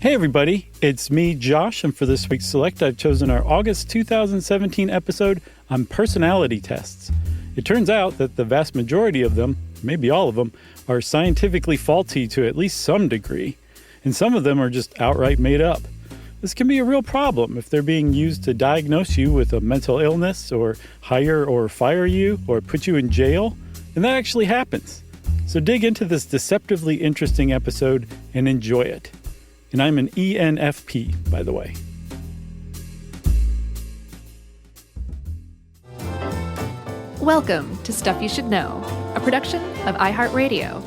Hey everybody, it's me, Josh, and for this week's Select, I've chosen our August 2017 episode on personality tests. It turns out that the vast majority of them, maybe all of them, are scientifically faulty to at least some degree, and some of them are just outright made up. This can be a real problem if they're being used to diagnose you with a mental illness or hire or fire you or put you in jail, and that actually happens. So dig into this deceptively interesting episode and enjoy it. And I'm an ENFP, by the way. Welcome to Stuff You Should Know, a production of iHeartRadio.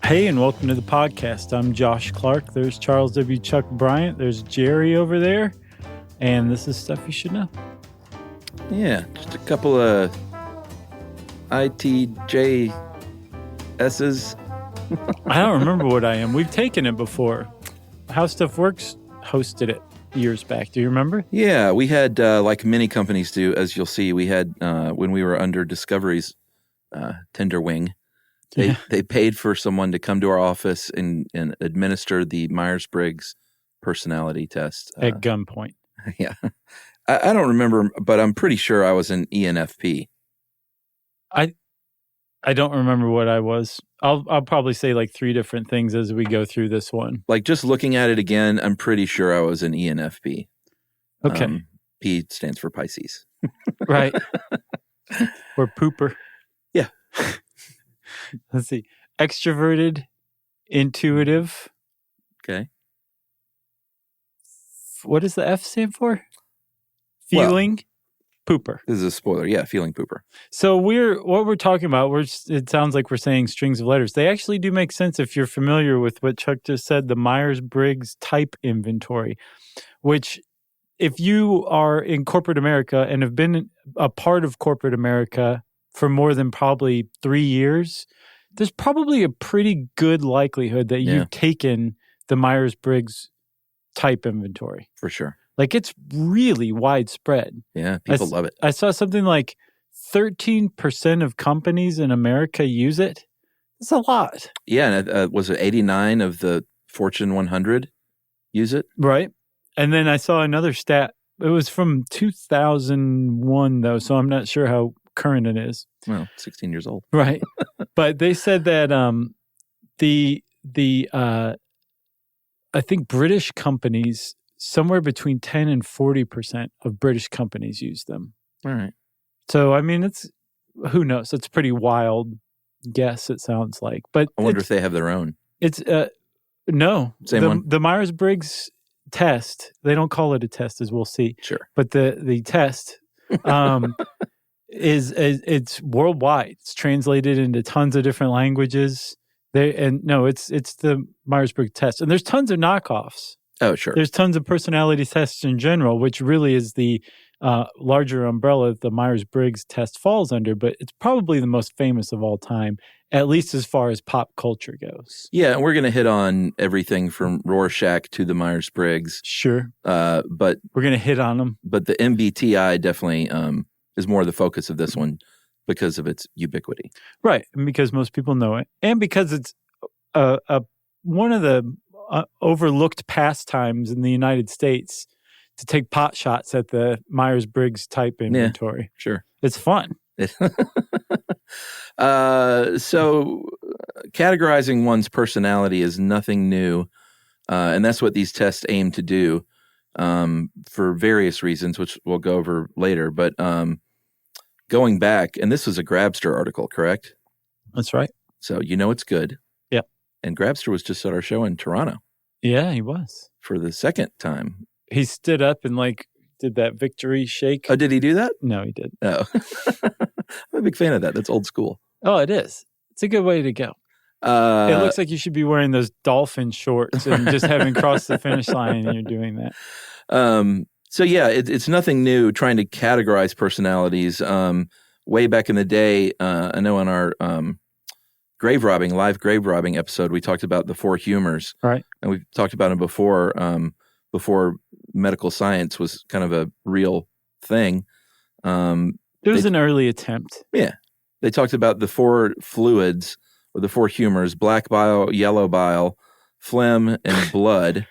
Hey, and welcome to the podcast. I'm Josh Clark. There's Charles W. Chuck Bryant. There's Jerry over there. And this is Stuff You Should Know. Yeah, just a couple of ITJS's. I don't remember what I am. We've taken it before. How Stuff Works hosted it years back. Do you remember? Yeah, we had, like many companies do, as you'll see, we had, when we were under Discovery's tender wing, they paid for someone to come to our office and administer the Myers-Briggs personality test. At gunpoint. Yeah. I don't remember, but I'm pretty sure I was an ENFP. I don't remember what I was. I'll probably say like three different things as we go through this one. Like just looking at it again, I'm pretty sure I was an ENFP. Okay. P stands for Pisces. Right. Or pooper. Yeah. Let's see. Extroverted, intuitive. Okay. What does the F stand for? Feeling pooper. This is a spoiler. Yeah, feeling pooper. So what we're talking about, it sounds like we're saying strings of letters. They actually do make sense if you're familiar with what Chuck just said, the Myers-Briggs type inventory, which if you are in corporate America and have been a part of corporate America for more than probably 3 years, there's probably a pretty good likelihood that you've taken the Myers-Briggs type inventory. For sure. Like, it's really widespread. Yeah, people love it. I saw something like 13% of companies in America use it. It's a lot. Yeah, and was it 89 of the Fortune 100 use it? Right. And then I saw another stat. It was from 2001, though, so I'm not sure how current it is. Well, 16 years old. Right. But they said that I think British companies, somewhere between 10 and 40% of British companies use them. All right. So, I mean, who knows? It's a pretty wild guess, it sounds like. But I wonder if they have their own. It's, no. Same one? The Myers-Briggs test, they don't call it a test, as we'll see. Sure. But the test it's worldwide. It's translated into tons of different languages. It's the Myers-Briggs test. And there's tons of knockoffs. Oh, sure. There's tons of personality tests in general, which really is the larger umbrella that the Myers-Briggs test falls under, but it's probably the most famous of all time, at least as far as pop culture goes. Yeah, and we're going to hit on everything from Rorschach to the Myers-Briggs. Sure. But we're going to hit on them. But the MBTI definitely is more the focus of this one because of its ubiquity. Right, and because most people know it, and because it's one of the overlooked pastimes in the United States to take pot shots at the Myers-Briggs type inventory. Yeah, sure. It's fun. So categorizing one's personality is nothing new, and that's what these tests aim to do for various reasons, which we'll go over later. But going back, and this was a Grabster article, correct? That's right. So you know it's good. Yep. And Grabster was just at our show in Toronto. Yeah, he was. For the second time. He stood up and did that victory shake. Oh, did he do that? No, he didn't. Oh. I'm a big fan of that. That's old school. Oh, it is. It's a good way to go. It looks like you should be wearing those dolphin shorts and just having crossed the finish line and you're doing that. So yeah, it's nothing new trying to categorize personalities. Way back in the day, I know on our live grave robbing episode, we talked about the four humors. Right. And we've talked about them before medical science was kind of a real thing. It was an early attempt. Yeah. They talked about the 4 fluids or the 4 humors: black bile, yellow bile, phlegm, and blood.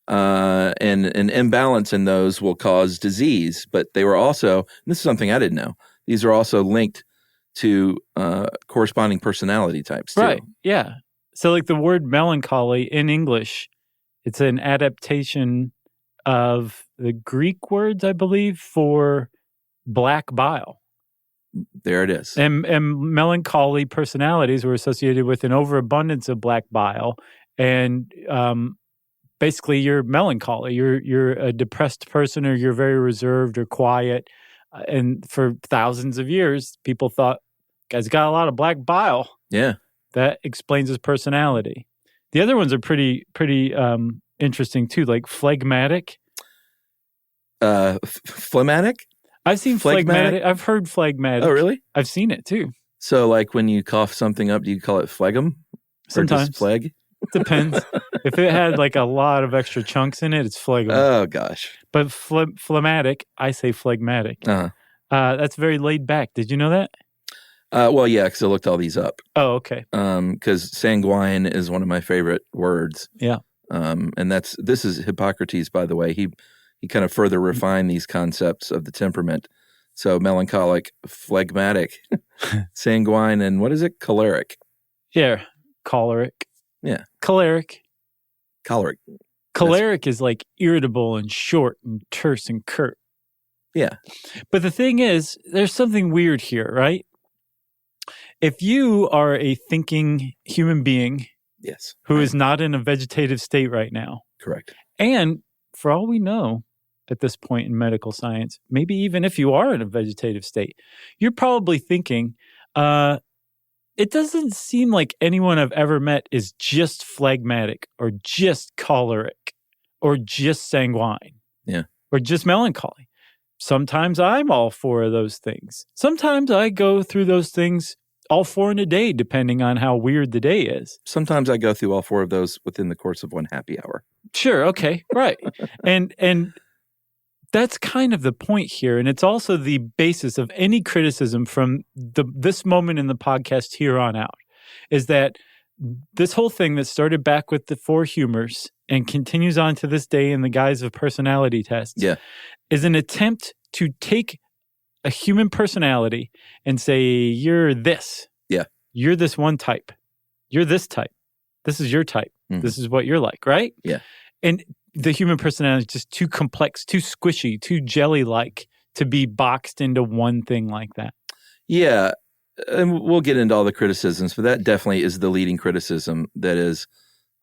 And an imbalance in those will cause disease. But they were also, and this is something I didn't know, these are also linked to corresponding personality types too. Right. Yeah. So like the word melancholy in English, it's an adaptation of the Greek words, I believe, for black bile. There it is. And melancholy personalities were associated with an overabundance of black bile. And basically you're melancholy. You're a depressed person, or you're very reserved or quiet. And for thousands of years, people thought, guy's got a lot of black bile. Yeah. That explains his personality. The other ones are pretty interesting too, like phlegmatic. Phlegmatic? I've seen phlegmatic. I've heard phlegmatic. Oh, really? I've seen it too. So, like when you cough something up, do you call it phlegm? Sometimes. Or just phleg? Depends. If it had like a lot of extra chunks in it, it's phlegm. Oh, gosh. But phlegmatic, I say phlegmatic. Uh-huh. That's very laid back. Did you know that? Well, yeah, because I looked all these up. Oh, okay. Because sanguine is one of my favorite words. Yeah. And this is Hippocrates, by the way. He kind of further refined these concepts of the temperament. So melancholic, phlegmatic, sanguine, and what is it? Choleric. Yeah. Choleric. Yeah. Choleric. Choleric. Choleric is like irritable and short and terse and curt. Yeah. But the thing is, there's something weird here, right? If you are a thinking human being, yes, who is not in a vegetative state right now, correct. And for all we know at this point in medical science, maybe even if you are in a vegetative state, you're probably thinking, it doesn't seem like anyone I've ever met is just phlegmatic or just choleric or just sanguine. Yeah. Or just melancholy. Sometimes I'm all 4 of those things. Sometimes I go through those things all 4 in a day, depending on how weird the day is. Sometimes I go through all 4 of those within the course of one happy hour. Sure. Okay. Right. And that's kind of the point here. And it's also the basis of any criticism from this moment in the podcast here on out, is that this whole thing that started back with the 4 humors and continues on to this day in the guise of personality tests is an attempt to take a human personality and say, you're this. Yeah. You're this one type. You're this type. This is your type. Mm-hmm. This is what you're like, right? Yeah. And the human personality is just too complex, too squishy, too jelly-like to be boxed into one thing like that. Yeah. And we'll get into all the criticisms, but that definitely is the leading criticism that is,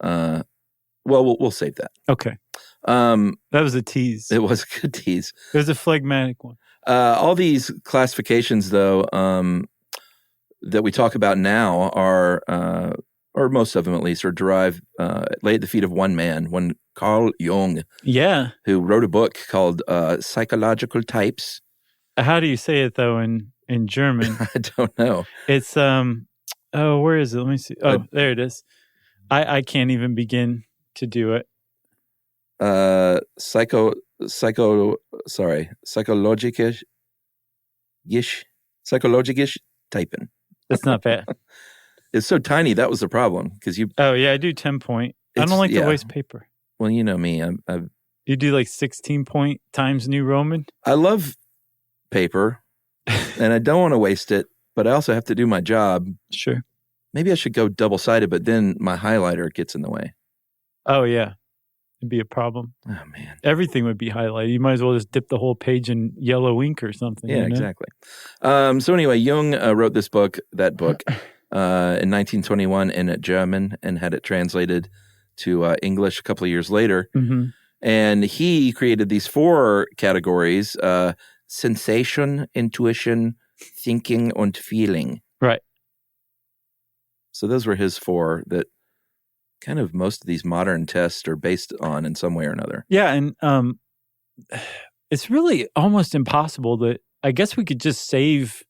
we'll save that. Okay. That was a tease. It was a good tease. It was a phlegmatic one. All these classifications, though, that we talk about now are, or most of them at least, are derived, lay at the feet of one man, one Carl Jung. Yeah. Who wrote a book called Psychological Types. How do you say it, though, in German? I don't know. It's, where is it? Let me see. Oh, there it is. I can't even begin to do it. Psychologisch typen. That's not bad. It's so tiny. That was the problem because you. Oh yeah, I do 10-point. I don't like to waste paper. Well, you know me. You do like 16-point Times New Roman. I love paper, and I don't want to waste it, but I also have to do my job. Sure. Maybe I should go double-sided, but then my highlighter gets in the way. Oh yeah. It'd be a problem. Oh man, everything would be highlighted. You might as well just dip the whole page in yellow ink or something. Yeah, exactly. So anyway, Jung wrote that book in 1921 in German and had it translated to English a couple of years later. Mm-hmm. And he created these 4 categories: sensation, intuition, thinking, and feeling. Right. So those were his 4 that kind of most of these modern tests are based on in some way or another. Yeah, and it's really almost impossible that I guess we could just save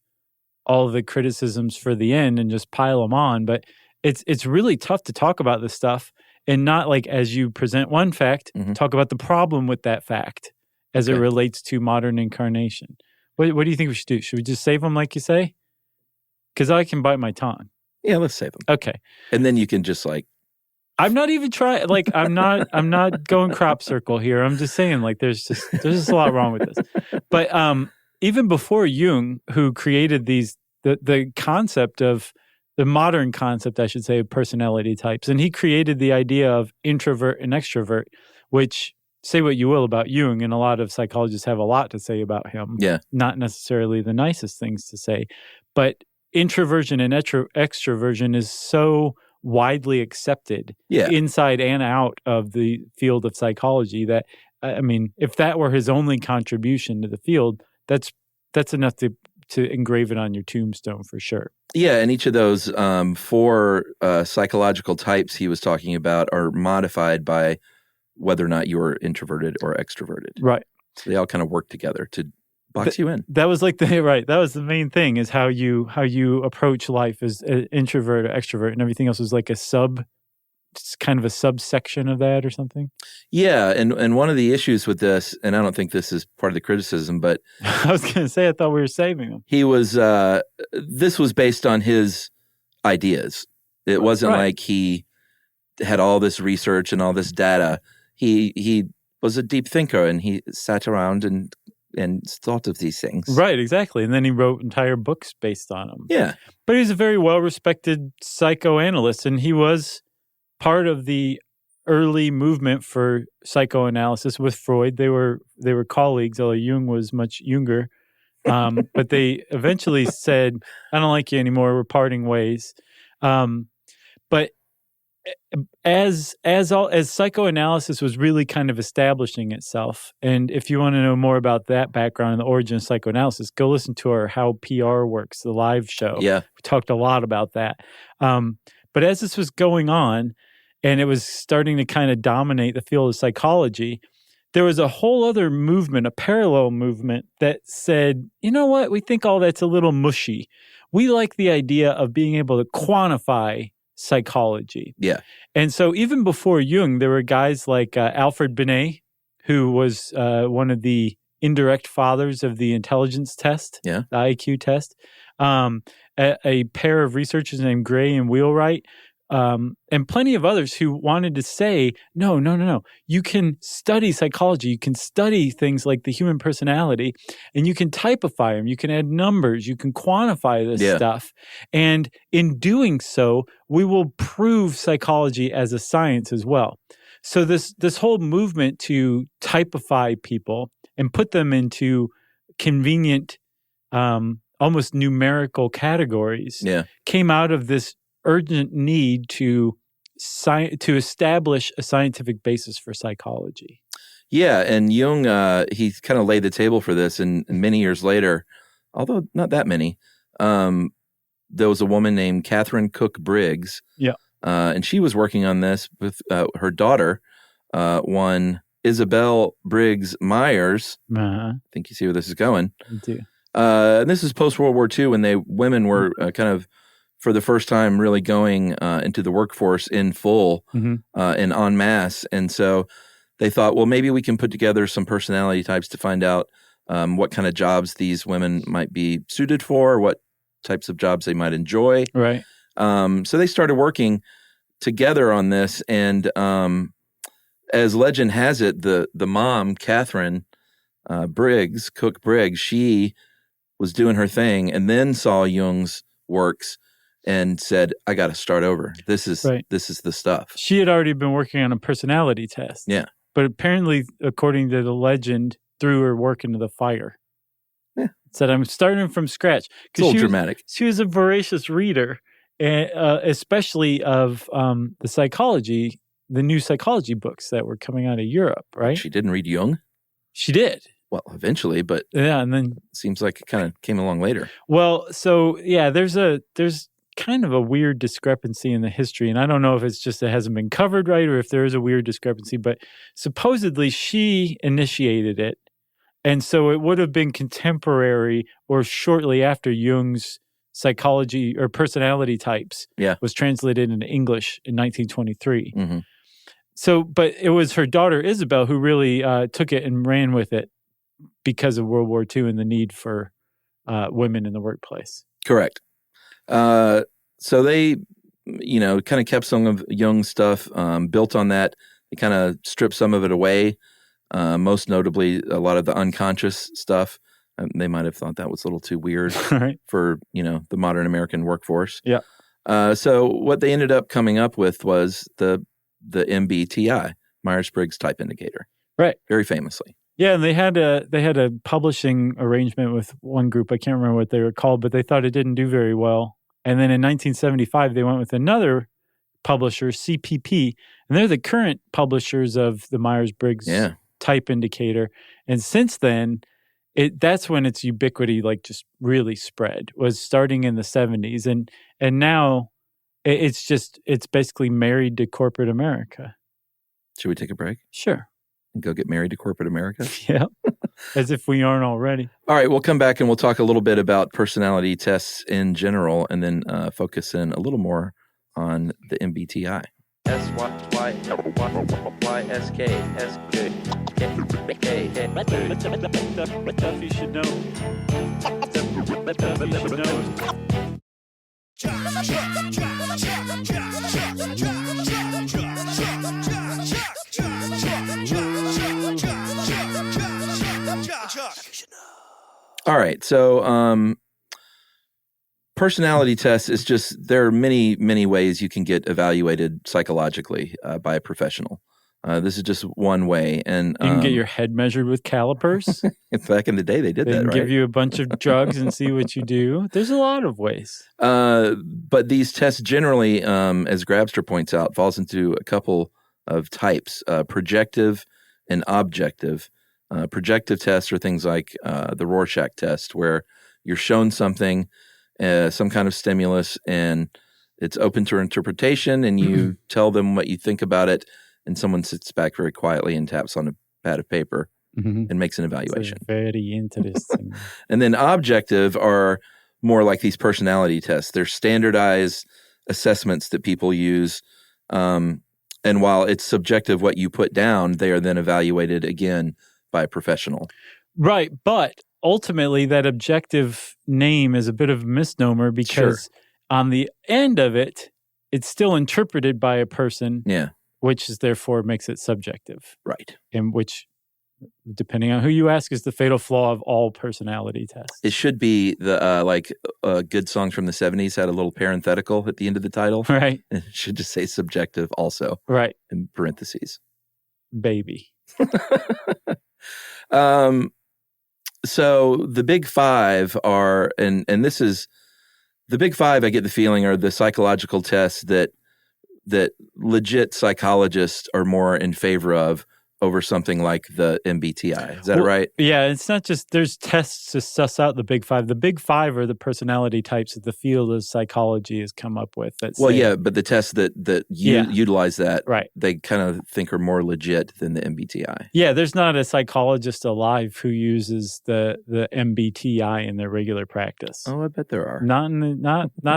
all of the criticisms for the end and just pile them on, but it's really tough to talk about this stuff and not like as you present one fact, talk about the problem with that fact as it relates to modern incarnation. What do you think we should do? Should we just save them like you say? Because I can bite my tongue. Yeah, let's save them. Okay. And then you can just I'm not even trying. Like, I'm not going crop circle here. I'm just saying, like, there's just a lot wrong with this. But even before Jung, who created the concept of the modern concept, I should say, of personality types, and he created the idea of introvert and extrovert, which, say what you will about Jung, and a lot of psychologists have a lot to say about him. Yeah. Not necessarily the nicest things to say, but introversion and extroversion is so widely accepted inside and out of the field of psychology that, I mean, if that were his only contribution to the field, that's enough to engrave it on your tombstone for sure. Yeah, and each of those 4 psychological types he was talking about are modified by whether or not you're introverted or extroverted. Right. So they all kind of work together to box you in. That was like that was the main thing, is how you approach life as an introvert or extrovert, and everything else was like kind of a subsection of that or something. Yeah, and one of the issues with this, and I don't think this is part of the criticism, but I was going to say, I thought we were saving them. He was this was based on his ideas. It wasn't like he had all this research and all this data. He was a deep thinker, and he sat around and thought of these things. Right, exactly. And then he wrote entire books based on them. Yeah. But he's a very well-respected psychoanalyst, and he was part of the early movement for psychoanalysis with Freud. They were colleagues, although Jung was much younger. But they eventually said, I don't like you anymore, we're parting ways. But as psychoanalysis was really kind of establishing itself, and if you want to know more about that background and the origin of psychoanalysis, go listen to our How PR Works, the live show. Yeah. We talked a lot about that. But as this was going on, and it was starting to kind of dominate the field of psychology, there was a whole other movement, a parallel movement that said, you know what, we think all that's a little mushy. We like the idea of being able to quantify psychology. Yeah. And so even before Jung, there were guys like Alfred Binet, who was one of the indirect fathers of the intelligence test, the IQ test. A pair of researchers named Gray and Wheelwright, and plenty of others who wanted to say, no. You can study psychology. You can study things like the human personality, and you can typify them. You can add numbers. You can quantify this stuff. And in doing so, we will prove psychology as a science as well. So this whole movement to typify people and put them into convenient, almost numerical categories came out of this urgent need to establish a scientific basis for psychology. Yeah, and Jung, he kind of laid the table for this, and many years later, although not that many, there was a woman named Catherine Cook Briggs, and she was working on this with her daughter, one Isabel Briggs Myers. I think you see where this is going. I do. And this is post-World War II, when women were kind of, for the first time, really going into the workforce in full and en masse. And so they thought, well, maybe we can put together some personality types to find out what kind of jobs these women might be suited for, what types of jobs they might enjoy. Right. So they started working together on this. And as legend has it, the mom, Catherine Cook Briggs, she was doing her thing and then saw Jung's works and said, I got to start over. This is the stuff. She had already been working on a personality test. Yeah. But apparently, according to the legend, threw her work into the fire. Yeah. Said, I'm starting from scratch. It's a little dramatic. She was a voracious reader, especially of the new psychology books that were coming out of Europe, right? She didn't read Jung? She did. Well, eventually, but and then seems like it kind of came along later. Well, so there's kind of a weird discrepancy in the history, and I don't know if it's just it hasn't been covered right or if there is a weird discrepancy, but supposedly she initiated it, and so it would have been contemporary or shortly after Jung's psychology or personality types was translated into English in 1923. Mm-hmm. So, but it was her daughter Isabel who really took it and ran with it because of World War II and the need for women in the workplace. Correct. So they, kind of kept some of Jung's stuff, built on that. They kind of stripped some of it away, most notably a lot of the unconscious stuff. They might have thought that was a little too weird Right. for, the modern American workforce. Yeah. So what they ended up coming up with was the MBTI, Myers-Briggs Type Indicator. Right. Very famously. Yeah, and they had a publishing arrangement with one group. I can't remember what they were called, but they thought it didn't do very well. And then in 1975, they went with another publisher, CPP, and they're the current publishers of the Myers-Briggs Type Indicator. And since then, that's when its ubiquity just really spread, was starting in the 70s. And now it's basically married to corporate America. Should we take a break? Sure. And go get married to corporate America? Yeah. As if we aren't already. All right, we'll come back and we'll talk a little bit about personality tests in general, and then focus in a little more on the MBTI. Stuff you should know. Stuff you should know. All right, so personality tests is just, there are many, many ways you can get evaluated psychologically by a professional. This is just one way. And you can get your head measured with calipers. Back in the day, they did that, right? They give you a bunch of drugs and see what you do. There's a lot of ways. But these tests generally, as Grabster points out, falls into a couple of types, projective and objective. Projective tests are things like the Rorschach test, where you're shown something, some kind of stimulus, and it's open to interpretation, and you tell them what you think about it, and someone sits back very quietly and taps on a pad of paper and makes an evaluation. Very interesting. And then objective are more like these personality tests. They're standardized assessments that people use. And while it's subjective what you put down, they are then evaluated again by a professional. Right. But ultimately, that objective name is a bit of a misnomer because on the end of it, it's still interpreted by a person. Yeah. Which is therefore makes it subjective. Right. And which, depending on who you ask, is the fatal flaw of all personality tests. It should be the good songs from the 70s had a little parenthetical at the end of the title. Right. It should just say subjective also. Right. In parentheses. Baby. So the big five are, and this is, the big five, I get the feeling, are the psychological tests that legit psychologists are more in favor of over something like the MBTI. Is that right? Yeah, it's not just, there's tests to suss out the big five. The big five are the personality types that the field of psychology has come up with. But the tests that utilize that, right, they kind of think are more legit than the MBTI. Yeah, there's not a psychologist alive who uses the MBTI in their regular practice. Oh, I bet there are. Not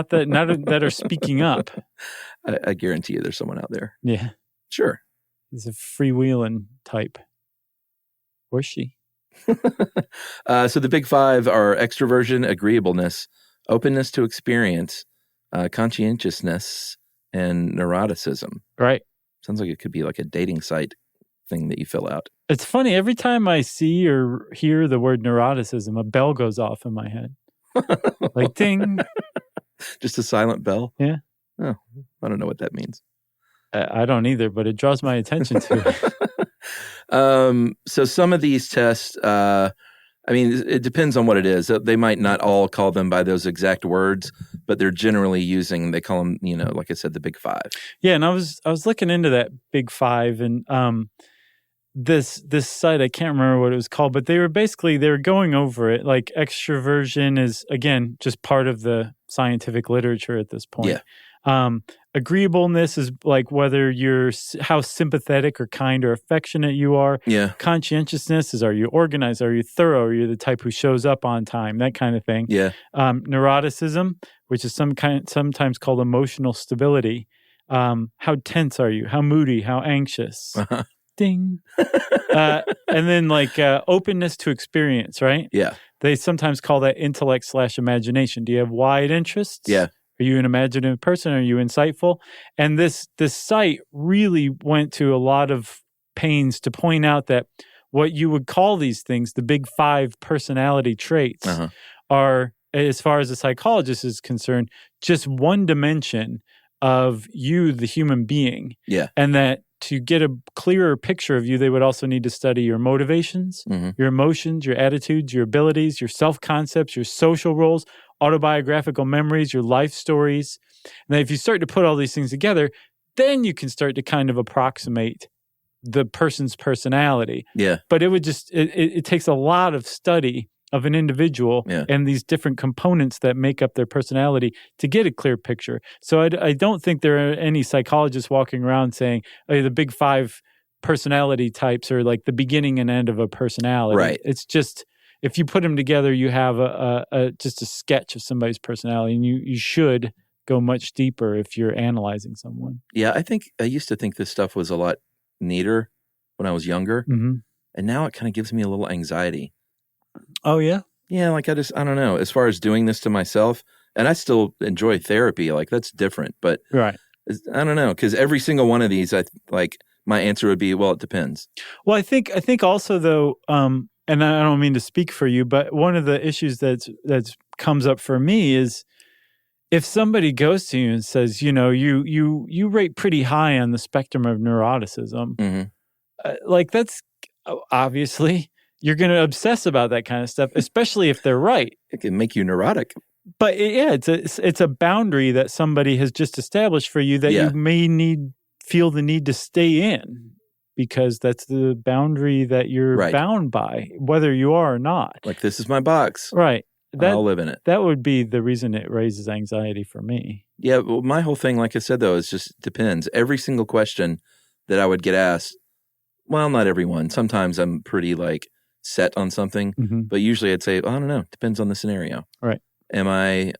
that are speaking up. I guarantee you there's someone out there. Yeah. Sure. He's a freewheeling type. Or she. So the big five are extroversion, agreeableness, openness to experience, conscientiousness, and neuroticism. Right. Sounds like it could be like a dating site thing that you fill out. It's funny. Every time I see or hear the word neuroticism, a bell goes off in my head. Like ding. Just a silent bell? Yeah. Oh, I don't know what that means. I don't either, but it draws my attention to it. So some of these tests, it depends on what it is. They might not all call them by those exact words, but they're generally using, they call them, like I said, the big five. Yeah, and I was looking into that big five, and this site, I can't remember what it was called, but they were going over it. Like extroversion is, again, just part of the scientific literature at this point. Yeah. Agreeableness is like whether how sympathetic or kind or affectionate you are. Yeah. Conscientiousness is, are you organized? Are you thorough? Are you the type who shows up on time? That kind of thing. Yeah. Neuroticism, which is sometimes called emotional stability. How tense are you? How moody? How anxious? Uh-huh. Ding. And then openness to experience, right? Yeah. They sometimes call that intellect/imagination. Do you have wide interests? Yeah. Are you an imaginative person? Are you insightful? And this site really went to a lot of pains to point out that what you would call these things, the big 5 personality traits, are, as far as a psychologist is concerned, just one dimension of you, the human being. Yeah. And that to get a clearer picture of you, they would also need to study your motivations, your emotions, your attitudes, your abilities, your self-concepts, your social roles, autobiographical memories, your life stories. And then if you start to put all these things together, then you can start to kind of approximate the person's personality. Yeah. But it would just, it takes a lot of study of an individual and these different components that make up their personality to get a clear picture. So I don't think there are any psychologists walking around saying, oh, the big 5 personality types are like the beginning and end of a personality. Right. It's just, if you put them together, you have just a sketch of somebody's personality, and you should go much deeper if you're analyzing someone. Yeah, I used to think this stuff was a lot neater when I was younger, and now it kind of gives me a little anxiety. Oh, yeah? Yeah, like I don't know. As far as doing this to myself, and I still enjoy therapy, like that's different, but right. I don't know, because every single one of these, my answer would be, well, it depends. Well, I think also though, and I don't mean to speak for you, but one of the issues that's comes up for me is if somebody goes to you and says, you rate pretty high on the spectrum of neuroticism, like that's obviously you're going to obsess about that kind of stuff, especially if they're right. It can make you neurotic. But it's a boundary that somebody has just established for you that you may feel the need to stay in, because that's the boundary that you're bound by, whether you are or not. Like, this is my box. Right. I'll live in it. That would be the reason it raises anxiety for me. Yeah, well, my whole thing, like I said, though, is just depends. Every single question that I would get asked, well, not everyone. Sometimes I'm pretty set on something, but usually I'd say, I don't know. Depends on the scenario. Right. Am I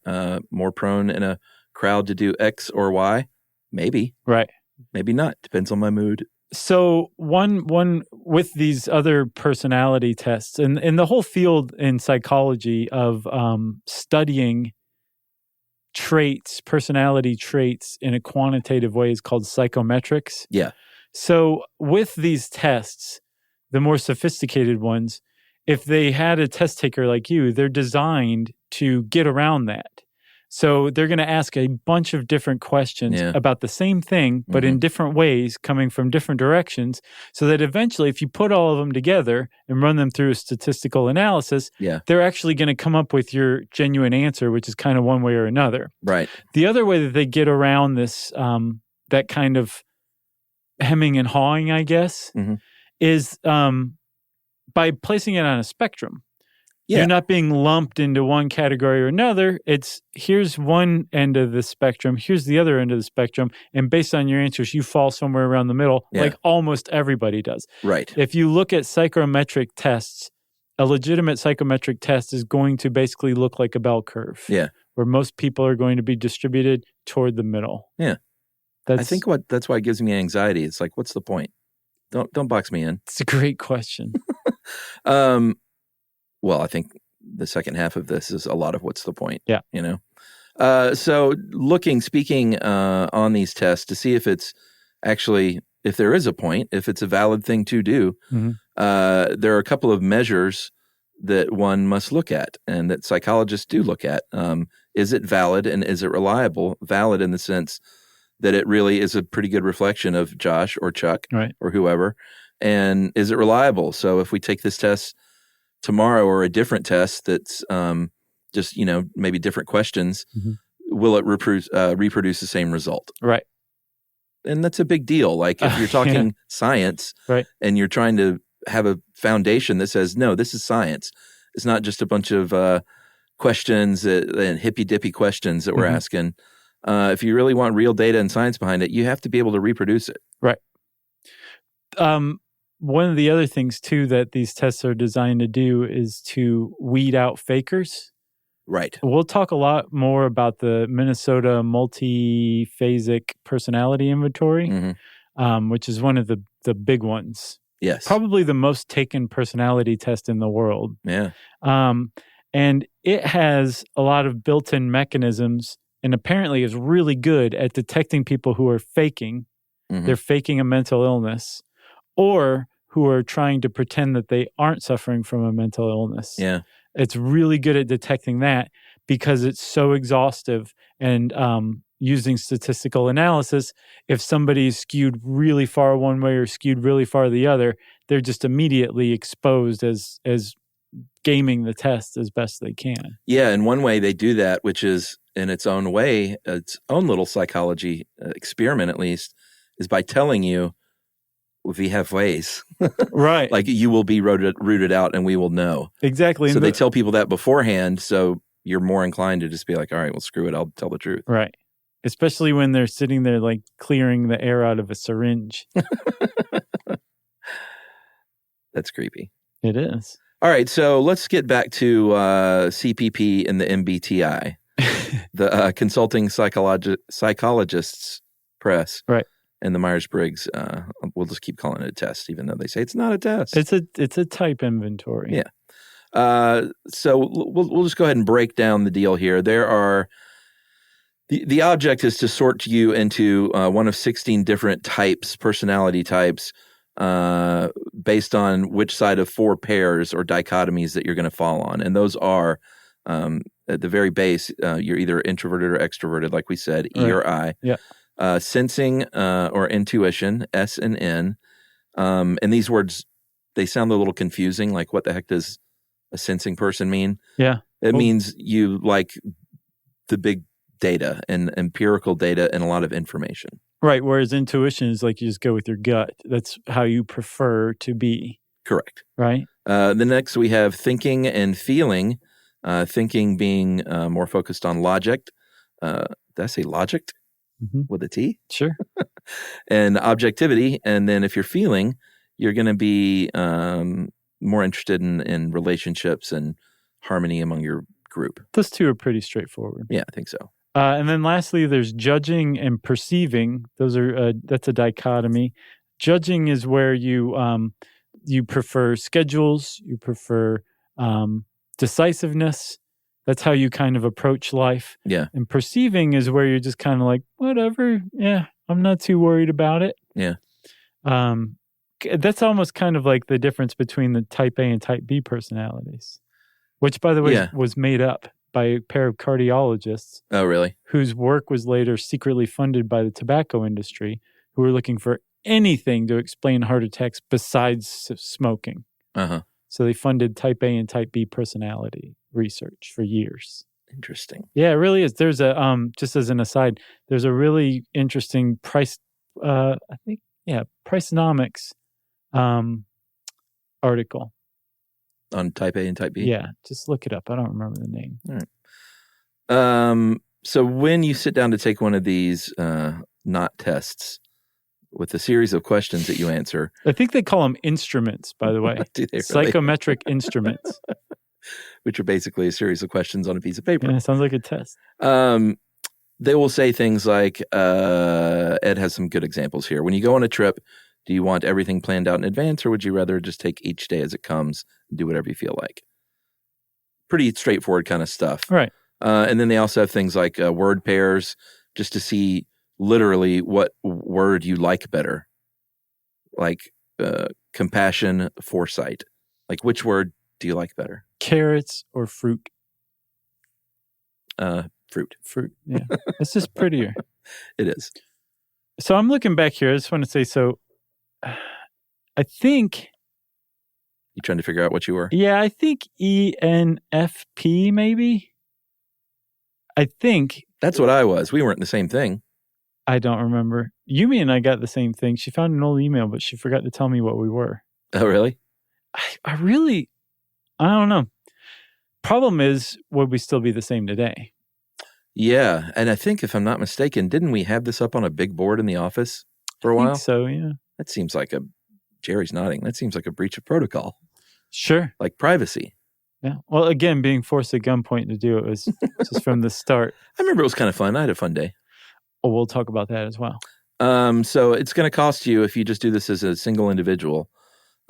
more prone in a crowd to do X or Y? Maybe. Right. Maybe not. Depends on my mood. So one with these other personality tests and the whole field in psychology of studying traits, personality traits in a quantitative way is called psychometrics. Yeah. So with these tests, the more sophisticated ones, if they had a test taker like you, they're designed to get around that. So they're going to ask a bunch of different questions about the same thing, but in different ways, coming from different directions, so that eventually, if you put all of them together and run them through a statistical analysis, they're actually going to come up with your genuine answer, which is kind of one way or another. Right. The other way that they get around this, that kind of hemming and hawing, I guess, is by placing it on a spectrum. Yeah. You're not being lumped into one category or another. It's here's one end of the spectrum, here's the other end of the spectrum, and based on your answers, you fall somewhere around the middle, like almost everybody does. Right. If you look at psychometric tests, a legitimate psychometric test is going to basically look like a bell curve. Yeah. Where most people are going to be distributed toward the middle. Yeah. I think that's why it gives me anxiety. It's like, what's the point? Don't box me in. It's a great question. Well, I think the second half of this is a lot of what's the point. Yeah. So speaking on these tests to see if it's actually, if there is a point, if it's a valid thing to do, there are a couple of measures that one must look at and that psychologists do look at. Is it valid and is it reliable? Valid in the sense that it really is a pretty good reflection of Josh or Chuck or whoever. And is it reliable? So if we take this test tomorrow or a different test that's just, maybe different questions, will it reproduce the same result? Right. And that's a big deal. Like if you're talking science and you're trying to have a foundation that says, no, this is science. It's not just a bunch of questions and hippy-dippy questions that we're asking. If you really want real data and science behind it, you have to be able to reproduce it. Right. One of the other things, too, that these tests are designed to do is to weed out fakers. Right. We'll talk a lot more about the Minnesota multiphasic personality inventory, which is one of the big ones. Yes. Probably the most taken personality test in the world. Yeah. And it has a lot of built-in mechanisms and apparently is really good at detecting people who are faking. Mhm. They're faking a mental illness, or who are trying to pretend that they aren't suffering from a mental illness. Yeah. It's really good at detecting that because it's so exhaustive and using statistical analysis. If somebody is skewed really far one way or skewed really far the other, they're just immediately exposed as gaming the test as best they can. Yeah, and one way they do that, which is in its own way, its own little psychology experiment at least, is by telling you, we have ways. Right. Like you will be rooted out and we will know. Exactly. So they tell people that beforehand, so you're more inclined to just be like, all right, well, screw it, I'll tell the truth. Right. Especially when they're sitting there like clearing the air out of a syringe. That's creepy. It is. All right, so let's get back to CPP and the MBTI, the Consulting Psychologists Press. Right. And the Myers-Briggs, we'll just keep calling it a test, even though they say it's not a test. It's a type inventory. Yeah. So we'll just go ahead and break down the deal here. There are the object is to sort you into one of 16 different types, personality types, based on which side of 4 pairs or dichotomies that you're going to fall on, and those are at the very base, you're either introverted or extroverted, like we said, E or I. Yeah. Sensing or intuition, S and N. And these words, they sound a little confusing. Like, what the heck does a sensing person mean? Yeah. It means you like the big data and empirical data and a lot of information. Right. Whereas intuition is like you just go with your gut. That's how you prefer to be. Correct. Right. The next we have thinking and feeling. Thinking being more focused on logic. Did I say logic? Mm-hmm. With a T? Sure. And objectivity. And then if you're feeling, you're going to be more interested in relationships and harmony among your group. Those two are pretty straightforward. Yeah, I think so. And then lastly, there's judging and perceiving. Those are that's a dichotomy. Judging is where you prefer schedules, you prefer decisiveness. That's how you kind of approach life. Yeah. And perceiving is where you're just kind of like, whatever. Yeah, I'm not too worried about it. Yeah. That's almost kind of like the difference between the type A and type B personalities, which, by the way, was made up by a pair of cardiologists. Oh, really? Whose work was later secretly funded by the tobacco industry, who were looking for anything to explain heart attacks besides smoking. Uh-huh. So they funded type A and type B personality research for years. Interesting. Yeah, it really is. There's a just as an aside, there's a really interesting Pricenomics article on type A and type B. Yeah, just look it up. I don't remember the name. All right. So when you sit down to take one of these not tests with a series of questions that you answer, I think they call them instruments, by the way. Do they really? Psychometric instruments. Which are basically a series of questions on a piece of paper. Yeah, it sounds like a test. They will say things like, Ed has some good examples here. When you go on a trip, do you want everything planned out in advance, or would you rather just take each day as it comes and do whatever you feel like? Pretty straightforward kind of stuff. Right. And then they also have things like word pairs, just to see literally what word you like better. Like compassion, foresight. Like, which word do you like better? Carrots or fruit? Fruit. Fruit, yeah. It's just prettier. It is. So I'm looking back here. I just want to say, so I think... You trying to figure out what you were? Yeah, I think ENFP maybe. I think. That's what I was. We weren't the same thing. I don't remember. Yumi and I got the same thing. She found an old email, but she forgot to tell me what we were. Oh, really? I don't know. Problem is, would we still be the same today? Yeah, and I think if I'm not mistaken, didn't we have this up on a big board in the office for a while? I think so, yeah. That seems like Jerry's nodding. That seems like a breach of protocol. Sure. Like privacy. Yeah. Well, again, being forced at gunpoint to do it was just from the start. I remember it was kind of fun. I had a fun day. Oh, we'll talk about that as well. So it's going to cost you, if you just do this as a single individual,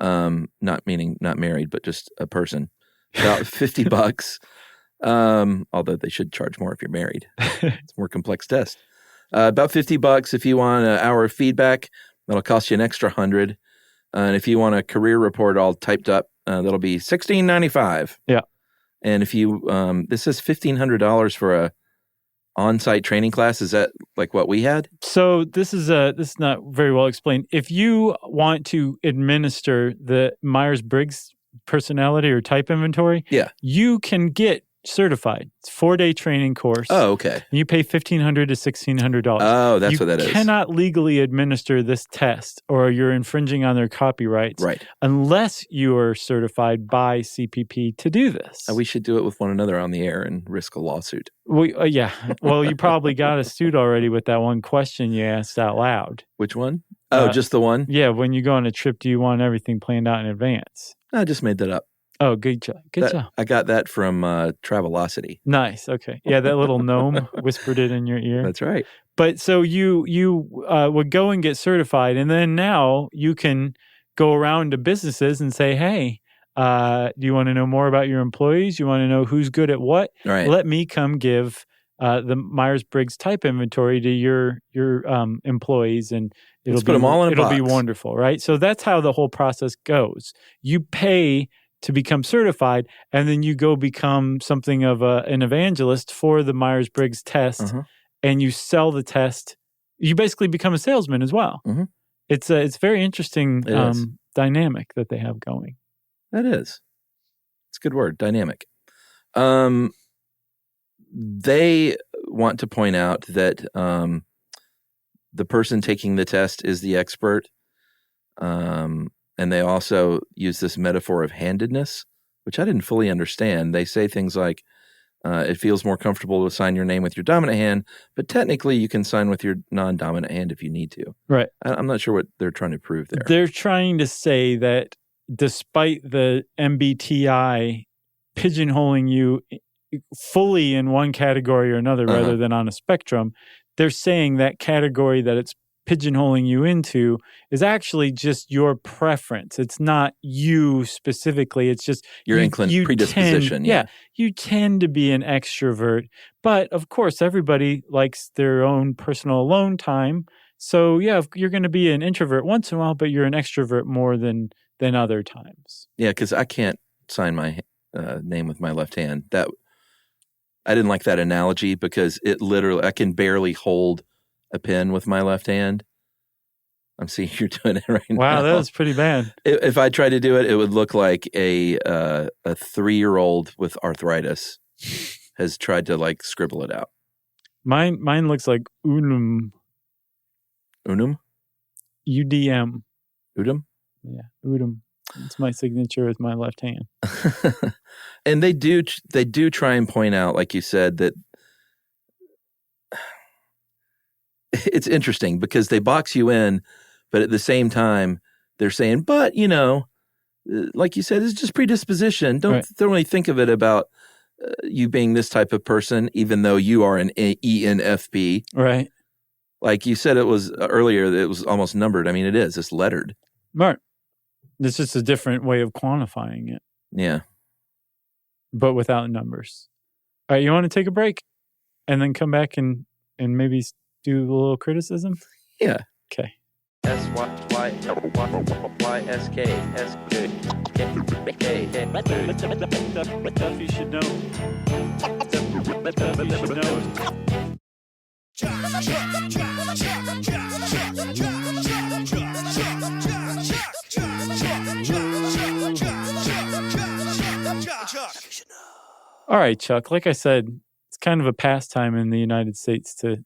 not married, but just a person, about $50. Although they should charge more if you're married. It's a more complex test. About $50 if you want an hour of feedback. That'll cost you an extra $100. And if you want a career report all typed up, that'll be $16.95. Yeah. And if you, this is $1,500 for a on-site training class. Is that like what we had? So this is not very well explained. If you want to administer the Myers-Briggs personality or type inventory, you can get certified. It's a 4-day training course. Oh, okay. You pay $1,500 to $1,600. Oh, that's what that is. You cannot legally administer this test, or you're infringing on their copyrights, right? Unless you are certified by CPP to do this. We should do it with one another on the air and risk a lawsuit. Yeah. Well, you probably got a suit already with that one question you asked out loud. Which one? Oh, just the one? Yeah. When you go on a trip, do you want everything planned out in advance? I just made that up. Oh, good job. Good job. I got that from Travelocity. Nice. Okay. Yeah, that little gnome whispered it in your ear. That's right. But so you would go and get certified, and then now you can go around to businesses and say, hey, do you want to know more about your employees? You want to know who's good at what? Right. Let me come give the Myers-Briggs type inventory to your employees, and Let's put them all in a box. It'll be wonderful, right? So that's how the whole process goes. You pay to become certified, and then you go become something of an evangelist for the Myers-Briggs test, and you sell the test. You basically become a salesman as well. Mm-hmm. It's a very interesting dynamic that they have going. That is. It's a good word, dynamic. They want to point out that the person taking the test is the expert. And they also use this metaphor of handedness, which I didn't fully understand. They say things like, it feels more comfortable to sign your name with your dominant hand, but technically you can sign with your non-dominant hand if you need to. Right. I'm not sure what they're trying to prove there. They're trying to say that despite the MBTI pigeonholing you fully in one category or another rather than on a spectrum, they're saying that category that it's pigeonholing you into is actually just your preference. It's not you specifically. It's just your predisposition. You tend to be an extrovert, but of course, everybody likes their own personal alone time. So yeah, you're going to be an introvert once in a while, but you're an extrovert more than other times. Yeah, because I can't sign my name with my left hand. I didn't like that analogy because it literally, I can barely hold a pen with my left hand. I'm seeing you're doing it right now. Wow, that was pretty bad. If I tried to do it, it would look like a 3-year-old with arthritis has tried to like scribble it out. Mine looks like unum. Unum? UDM. Udum? Yeah, udum. It's my signature with my left hand. And they do try and point out, like you said, that it's interesting because they box you in, but at the same time, they're saying, but, like you said, it's just predisposition. Don't really think of it about you being this type of person, even though you are an ENFP. Right. Like you said, it was earlier, it was almost numbered. I mean, it is. It's lettered. Right. It's just a different way of quantifying it. Yeah. But without numbers. All right, you want to take a break and then come back and maybe do a little criticism? Yeah. Okay. Stuff you should know. Stuff you should know. All right, Chuck. Like I said, it's kind of a pastime in the United States to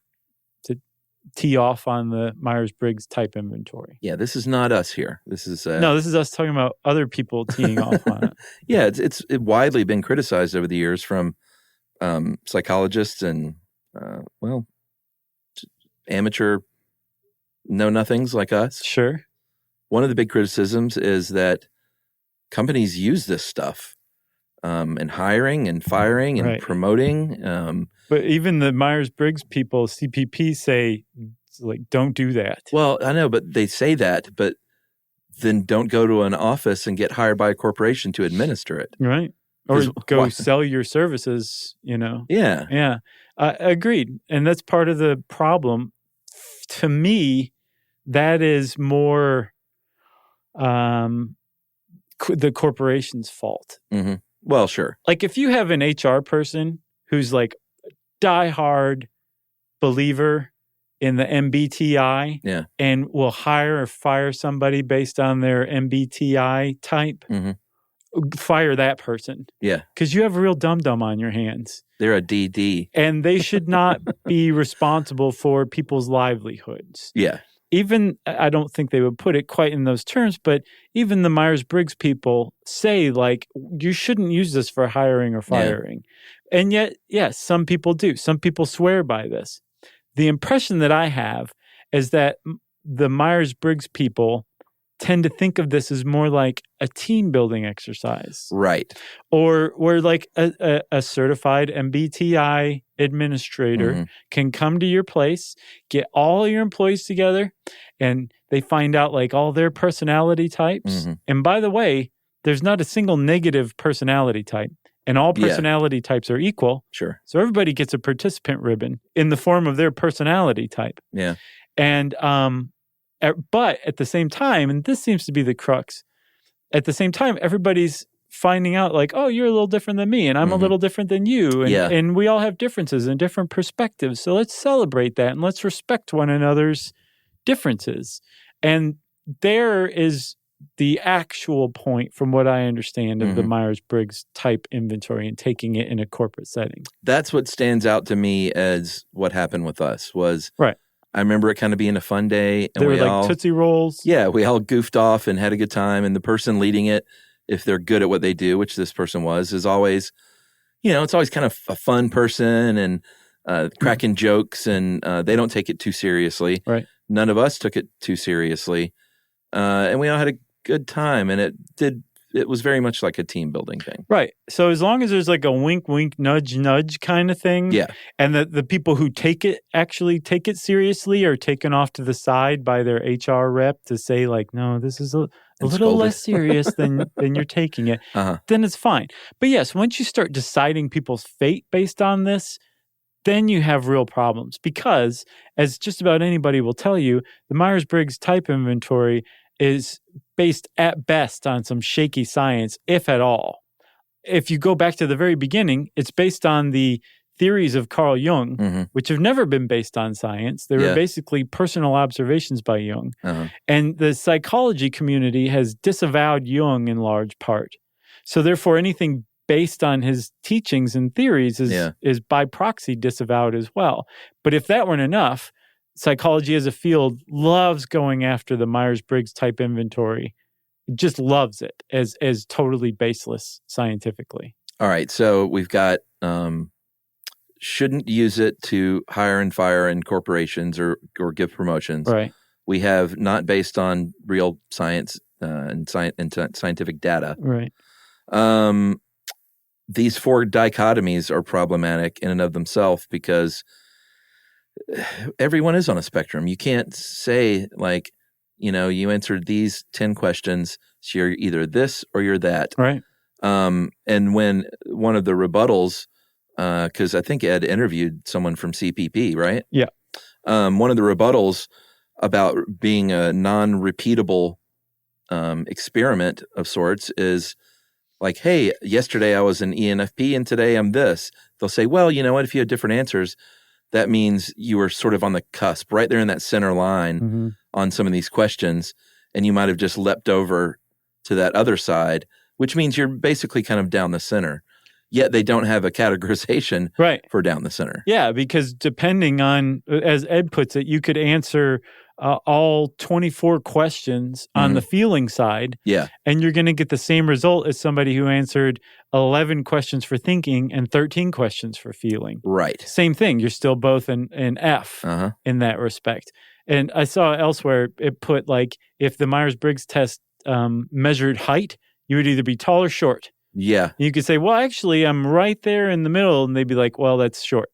tee off on the Myers-Briggs type inventory. Yeah, this is not us here. This is no, this is us talking about other people teeing off on it. Yeah, it's widely been criticized over the years from psychologists and amateur know-nothings like us. Sure. One of the big criticisms is that companies use this stuff in hiring and firing and promoting. But even the Myers-Briggs people, CPP, say, like, don't do that. Well, I know, but they say that, but then don't go to an office and get hired by a corporation to administer it. Right. Or go why- sell your services, Yeah. Yeah, agreed. And that's part of the problem. To me, that is more the corporation's fault. Mm-hmm. Well, sure. Like if you have an HR person who's like diehard believer in the MBTI Yeah. and will hire or fire somebody based on their MBTI type, fire that person. Yeah. Because you have a real dum-dum on your hands. They're a DD. And they should not be responsible for people's livelihoods. Yeah. Even, I don't think they would put it quite in those terms, but even the Myers-Briggs people say, like, you shouldn't use this for hiring or firing. Yeah. And yet, yes, some people do. Some people swear by this. The impression that I have is that the Myers-Briggs people tend to think of this as more like a team building exercise. Right. Or where like a certified MBTI administrator can come to your place, get all your employees together, and they find out like all their personality types. And by the way, there's not a single negative personality type. And all personality types are equal. Sure. So everybody gets a participant ribbon in the form of their personality type. Yeah. And but at the same time, and this seems to be the crux, at the same time, everybody's finding out like, oh, you're a little different than me and I'm a little different than you. And we all have differences and different perspectives. So let's celebrate that and let's respect one another's differences. And there is the actual point, from what I understand, of the Myers-Briggs type inventory and taking it in a corporate setting. That's what stands out to me as what happened with us was right. I remember it kind of being a fun day. And they were like Tootsie Rolls. Yeah, we all goofed off and had a good time. And the person leading it, if they're good at what they do, which this person was, is always, it's always kind of a fun person and cracking jokes. And they don't take it too seriously. Right. None of us took it too seriously. And we all had a good time. And it was very much like a team building thing. Right. So as long as there's like a wink, wink, nudge, nudge kind of thing. Yeah. And the people who actually take it seriously are taken off to the side by their HR rep to say like, no, this is a little less serious than you're taking it. Then it's fine. But yes, once you start deciding people's fate based on this, then you have real problems. Because as just about anybody will tell you, the Myers-Briggs type inventory is based at best on some shaky science, if at all. If you go back to the very beginning, it's based on the theories of Carl Jung, which have never been based on science. They were basically personal observations by Jung. And the psychology community has disavowed Jung in large part. So therefore, anything based on his teachings and theories is by proxy disavowed as well. But if that weren't enough, psychology as a field loves going after the Myers-Briggs type inventory. It just loves it as totally baseless scientifically. All right. So we've got shouldn't use it to hire and fire in corporations or give promotions. Right. We have not based on real science and scientific data. Right. These four dichotomies are problematic in and of themselves because everyone is on a spectrum. You can't say like, you answered these 10 questions, so you're either this or you're that. Right. And when one of the rebuttals, because I think Ed interviewed someone from CPP, right? Yeah. One of the rebuttals about being a non-repeatable experiment of sorts is like, hey, yesterday I was an ENFP and today I'm this. They'll say, well, you know what? If you had different answers, that means you were sort of on the cusp, right there in that center line on some of these questions, and you might have just leapt over to that other side, which means you're basically kind of down the center. Yet they don't have a categorization for down the center. Yeah, because depending on, as Ed puts it, you could answer all 24 questions on the feeling side. Yeah. And you're going to get the same result as somebody who answered 11 questions for thinking and 13 questions for feeling. Right. Same thing. You're still both an F in that respect. And I saw elsewhere it put like if the Myers-Briggs test measured height, you would either be tall or short. Yeah. You could say, well, actually, I'm right there in the middle. And they'd be like, well, that's short.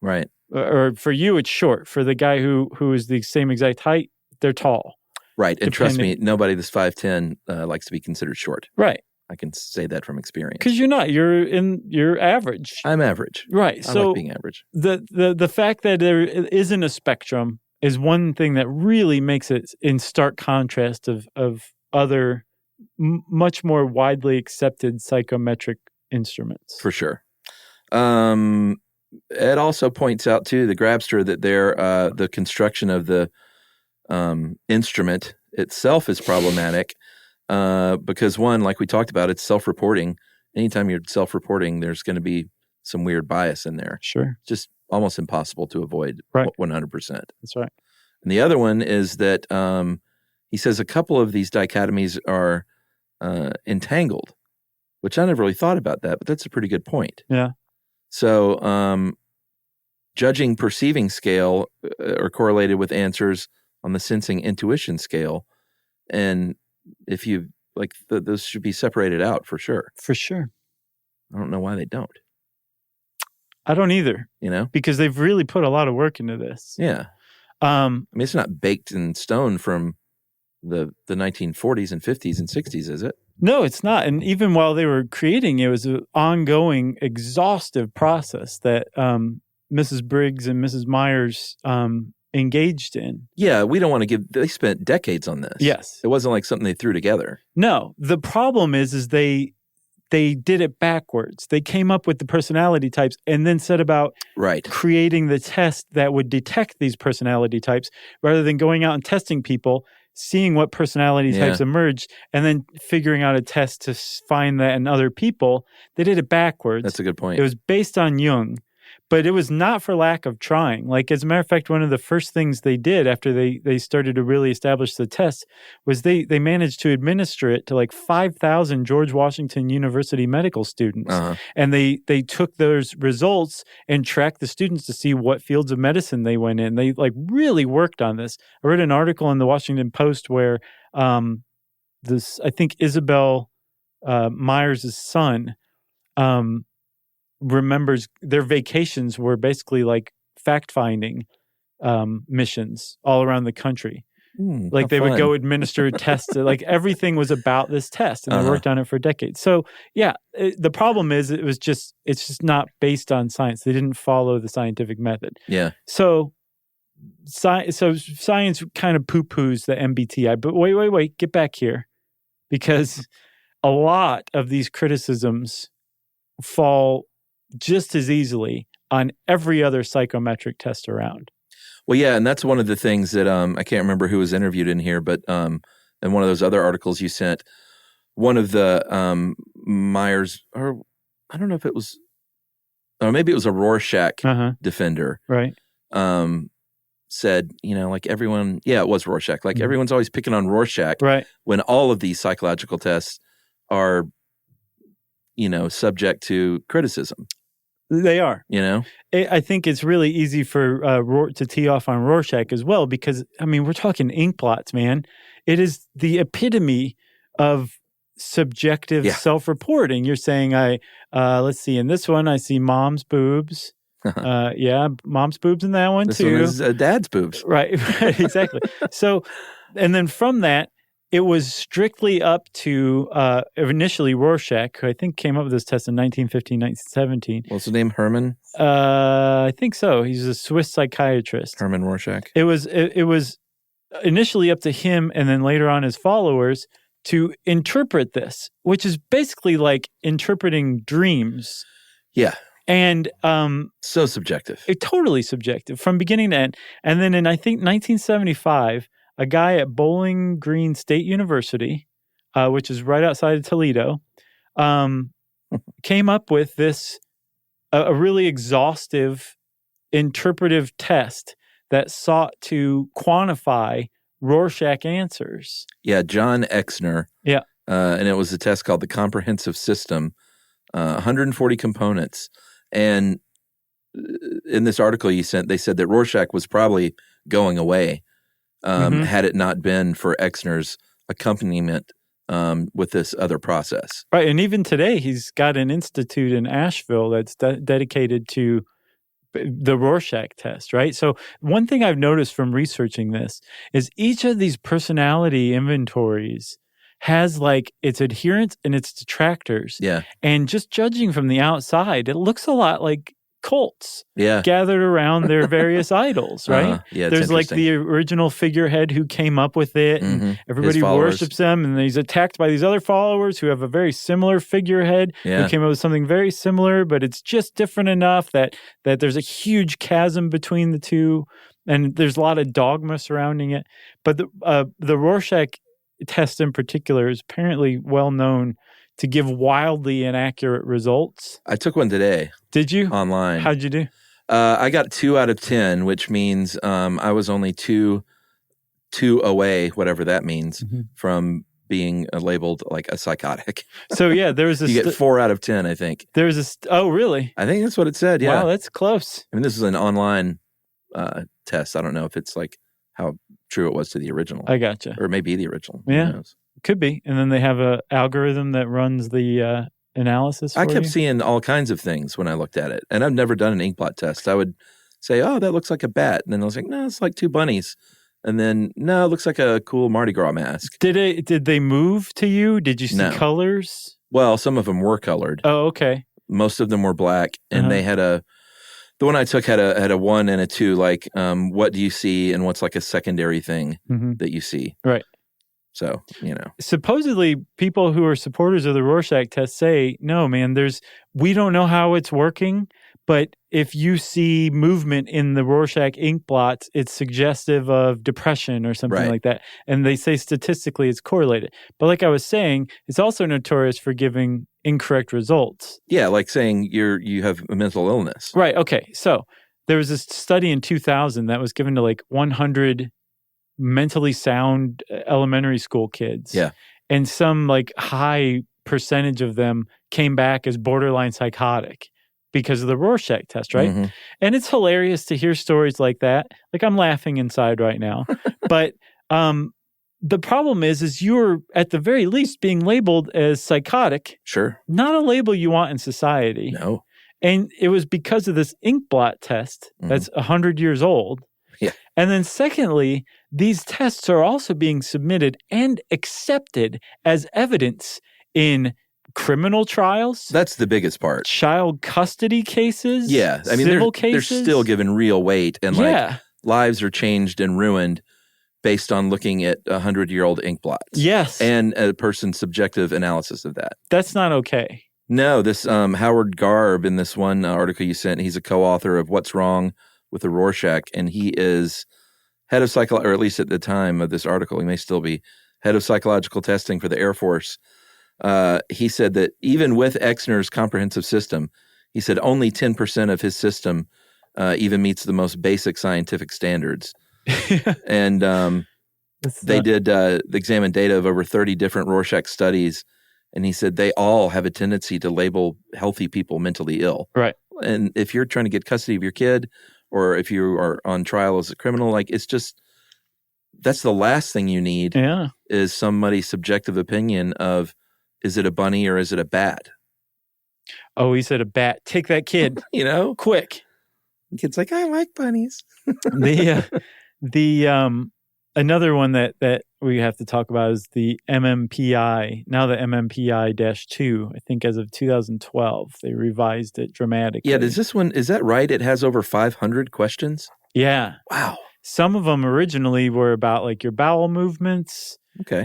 Right. Or for you, it's short. For the guy who is the same exact height, they're tall. Right. And trust me, nobody that's 5'10" likes to be considered short. Right. I can say that from experience. Because you're not. You're average. I'm average. Right. I So like being average. The fact that there isn't a spectrum is one thing that really makes it in stark contrast of other much more widely accepted psychometric instruments. For sure. Ed also points out too, the Grabster, that the construction of the instrument itself is problematic because one, like we talked about, it's self-reporting. Anytime you're self-reporting, there's going to be some weird bias in there. Sure. Just almost impossible to avoid 100%. That's right. And the other one is that he says a couple of these dichotomies are entangled, which I never really thought about that, but that's a pretty good point. Yeah. So judging perceiving scale are correlated with answers on the sensing intuition scale. And if you like, those should be separated out for sure. For sure. I don't know why they don't. I don't either. You know? Because they've really put a lot of work into this. Yeah. I mean, it's not baked in stone from the 1940s and 50s and 60s, is it? No, it's not. And even while they were creating it, was an ongoing, exhaustive process that Mrs. Briggs and Mrs. Myers engaged in. Yeah, we don't want to give... They spent decades on this. Yes. It wasn't like something they threw together. No. The problem is they did it backwards. They came up with the personality types and then set about creating the test that would detect these personality types rather than going out and testing people, seeing what personality types emerged, and then figuring out a test to find that in other people. They did it backwards. That's a good point. It was based on Jung, but it was not for lack of trying. Like, as a matter of fact, one of the first things they did after they started to really establish the test was they managed to administer it to like 5,000 George Washington University medical students. Uh-huh. And they took those results and tracked the students to see what fields of medicine they went in. They like really worked on this. I read an article in the Washington Post where I think Isabel Myers' son remembers their vacations were basically like fact-finding missions all around the country. Like they would go administer tests. Like everything was about this test, and they worked on it for decades. So yeah, the problem is it's just not based on science. They didn't follow the scientific method. Yeah. So science kind of poo-poos the MBTI. But wait, get back here, because a lot of these criticisms fall just as easily on every other psychometric test around. Well, yeah, and that's one of the things that I can't remember who was interviewed in here, but in one of those other articles you sent, one of the Myers, or I don't know if it was, or maybe it was a Rorschach defender, right? Said, like everyone, it was Rorschach. Like everyone's always picking on Rorschach, right? When all of these psychological tests are, subject to criticism. They are. I think it's really easy for to tee off on Rorschach as well, because, I mean, we're talking ink blots, man. It is the epitome of subjective self-reporting. You're saying, let's see, in this one, I see mom's boobs. Mom's boobs in that one, this too. This one is dad's boobs. Right, exactly. So, and then from that, it was strictly up to initially Rorschach, who I think came up with this test in 1915, 1917. What's his name? Herman? I think so. He's a Swiss psychiatrist. Herman Rorschach. It was initially up to him and then later on his followers to interpret this, which is basically like interpreting dreams. Yeah. And so subjective. Totally subjective from beginning to end. And then in, I think, 1975, a guy at Bowling Green State University, which is right outside of Toledo, came up with this a really exhaustive interpretive test that sought to quantify Rorschach answers. Yeah, John Exner. Yeah. And it was a test called the Comprehensive System, 140 components. And in this article you sent, they said that Rorschach was probably going away had it not been for Exner's accompaniment with this other process. Right, and even today he's got an institute in Asheville that's dedicated to the Rorschach test, right? So one thing I've noticed from researching this is each of these personality inventories has like its adherents and its detractors. Yeah. And just judging from the outside, it looks a lot like cults Yeah. gathered around their various idols, right? Yeah, it's There's like interesting. the original figurehead who came up with it, and Mhm. everybody His followers. worships them, and he's attacked by these other followers who have a very similar figurehead Yeah. who came up with something very similar, but it's just different enough that there's a huge chasm between the two, and there's a lot of dogma surrounding it. But the Rorschach test in particular is apparently well known to give wildly inaccurate results. I took one today. Did you? Online. How'd you do? I got 2 out of 10, which means I was only two away, whatever that means, from being labeled like a psychotic. So yeah, there was a You get 4 out of 10, I think. There's a oh really? I think that's what it said. Yeah. Wow, that's close. I mean, this is an online test. I don't know if it's like how true it was to the original, I gotcha. or maybe the original. Yeah. Who knows? Could be. And then they have a algorithm that runs the analysis for I kept you. seeing all kinds of things when I looked at it, and I've never done an inkblot test. I would say, "Oh, that looks like a bat," and then I was like, "No, it's like 2 bunnies," and then, "No, it looks like a cool Mardi Gras mask." Did they move to you? Did you see No. colors? Well, some of them were colored. Oh, okay. Most of them were black, and they had the one I took had a 1 and a 2. Like, what do you see, and what's like a secondary thing that you see? Right. So, Supposedly, people who are supporters of the Rorschach test say, no, man, we don't know how it's working, but if you see movement in the Rorschach ink blots, it's suggestive of depression or something Right. like that. And they say statistically it's correlated. But like I was saying, it's also notorious for giving incorrect results. yeah, like saying you have a mental illness. Right. Okay. So there was this study in 2000 that was given to like 100 mentally sound elementary school kids. Yeah. And some like high percentage of them came back as borderline psychotic because of the Rorschach test, right? Mhm. And it's hilarious to hear stories like that. Like I'm laughing inside right now. But the problem is you're at the very least being labeled as psychotic, Sure. not a label you want in society. No. And it was because of this inkblot test that's 100 years old. Yeah. And then secondly, these tests are also being submitted and accepted as evidence in criminal trials. That's the biggest part. Child custody cases. Yeah. I mean, civil they're cases. still given real weight, and like Yeah. lives are changed and ruined based on looking at 100-year-old ink blots. Yes. And a person's subjective analysis of that. That's not okay. No, this Howard Garb, in this one article you sent, he's a co-author of What's Wrong with the Rorschach, and he is head of or at least at the time of this article, he may still be head of psychological testing for the Air Force. He said that even with Exner's comprehensive system, he said only 10% of his system even meets the most basic scientific standards. And they did examine data of over 30 different Rorschach studies, and he said they all have a tendency to label healthy people mentally ill. Right. And if you're trying to get custody of your kid, or if you are on trial as a criminal, like it's just, that's the last thing you need is somebody's subjective opinion of, is it a bunny or is it a bat? Oh, he said a bat. Take that kid. Quick. The kid's like, I like bunnies. Another one that we have to talk about is the MMPI. Now the MMPI-2, I think as of 2012, they revised it dramatically. Yeah, does this one, is that right? It has over 500 questions? Yeah. Wow. Some of them originally were about like your bowel movements. Okay.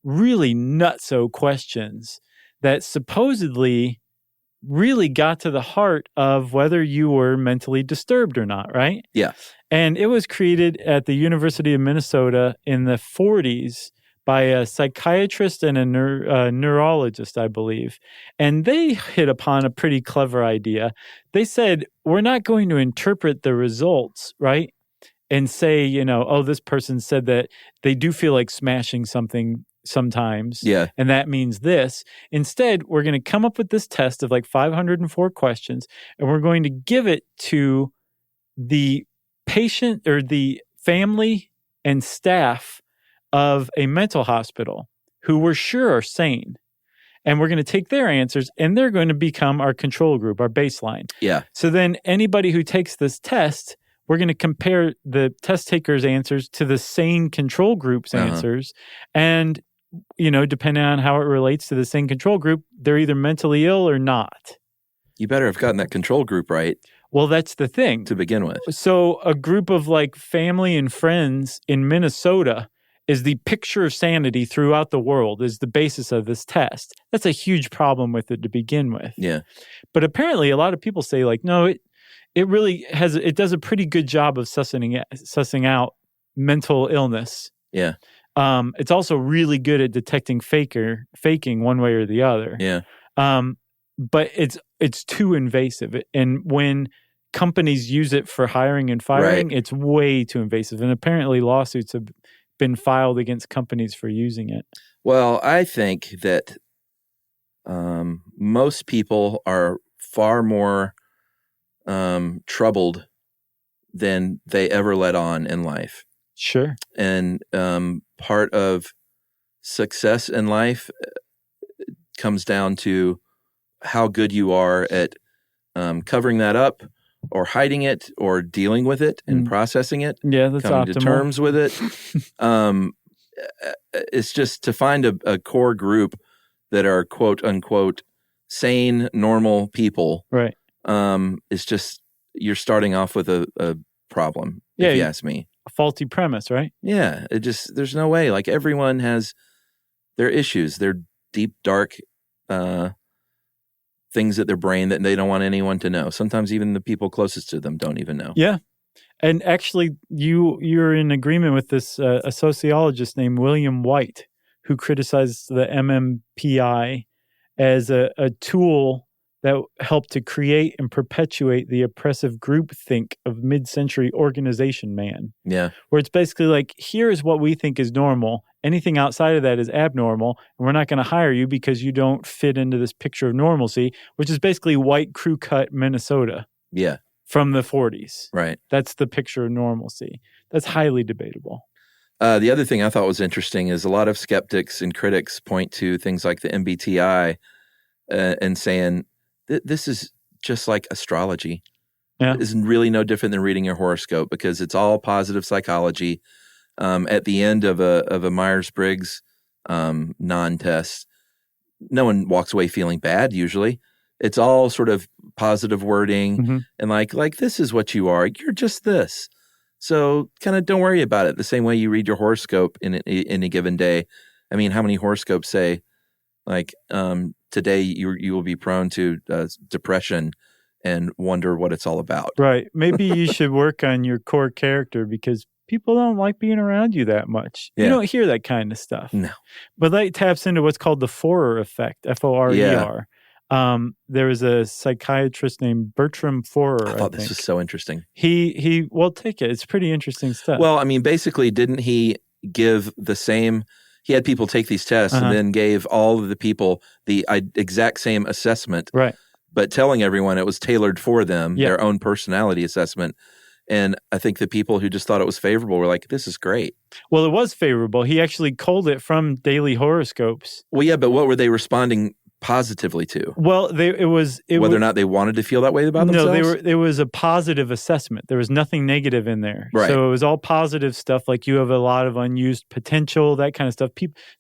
Really nutso questions that supposedly really got to the heart of whether you were mentally disturbed or not, right? Yeah. And it was created at the University of Minnesota in the 40s by a psychiatrist and a neurologist, I believe. And they hit upon a pretty clever idea. They said, we're not going to interpret the results, right? And say, oh, this person said that they do feel like smashing something sometimes. Yeah. And that means this. Instead, we're going to come up with this test of like 504 questions, and we're going to give it to the patient or the family and staff of a mental hospital who we're sure are sane. And we're going to take their answers, and they're going to become our control group, our baseline. Yeah. So then anybody who takes this test, we're going to compare the test taker's answers to the sane control group's answers. And depending on how it relates to the same control group, they're either mentally ill or not. You better have gotten that control group right. Well, that's the thing. To begin with. So a group of like family and friends in Minnesota is the picture of sanity throughout the world, is the basis of this test. That's a huge problem with it to begin with. Yeah. But apparently a lot of people say like, no, it really does a pretty good job of sussing out mental illness. Yeah. It's also really good at detecting faking one way or the other. Yeah. But it's too invasive. And when companies use it for hiring and firing, It's way too invasive. And apparently lawsuits have been filed against companies for using it. Well, I think that most people are far more troubled than they ever let on in life. Sure. And part of success in life comes down to how good you are at covering that up or hiding it or dealing with it and processing it. Yeah, that's coming optimal. to terms with it. It's just to find a core group that are quote unquote sane, normal people. Right. It's just you're starting off with a problem, if you ask me. A faulty premise, right? Yeah. There's no way. Like everyone has their issues, their deep, dark things at their brain that they don't want anyone to know. Sometimes even the people closest to them don't even know. Yeah. And actually, you're in agreement with this a sociologist named William White, who criticized the MMPI as a tool that helped to create and perpetuate the oppressive groupthink of mid-century organization man. Yeah. Where it's basically like, here's what we think is normal. Anything outside of that is abnormal, and we're not going to hire you because you don't fit into this picture of normalcy, which is basically white crew cut Minnesota. Yeah. From the 40s. Right. That's the picture of normalcy. That's highly debatable. The other thing I thought was interesting is a lot of skeptics and critics point to things like the MBTI and saying, this is just like astrology. Yeah. It's really no different than reading your horoscope because it's all positive psychology. At the end of a Myers-Briggs non-test, no one walks away feeling bad usually. It's all sort of positive wording and like this is what you are. You're just this. So kind of don't worry about it. The same way you read your horoscope in a given day. I mean, how many horoscopes say like today you will be prone to depression and wonder what it's all about. Right. Maybe you should work on your core character because people don't like being around you that much. Yeah. You don't hear that kind of stuff. No. But that taps into what's called the Forer effect, Forer. Yeah. There was a psychiatrist named Bertram Forer. I thought this was so interesting. Well, take it. It's pretty interesting stuff. Well, I mean, basically, didn't he give the same? He had people take these tests and then gave all of the people the exact same assessment, right? But telling everyone it was tailored for them, their own personality assessment. And I think the people who just thought it was favorable were like, "This is great." Well, it was favorable. He actually culled it from daily horoscopes. Well, yeah, but what were they responding positively to? Well, whether or not they wanted to feel that way about themselves? No, it was a positive assessment. There was nothing negative in there. Right. So it was all positive stuff, like you have a lot of unused potential, that kind of stuff.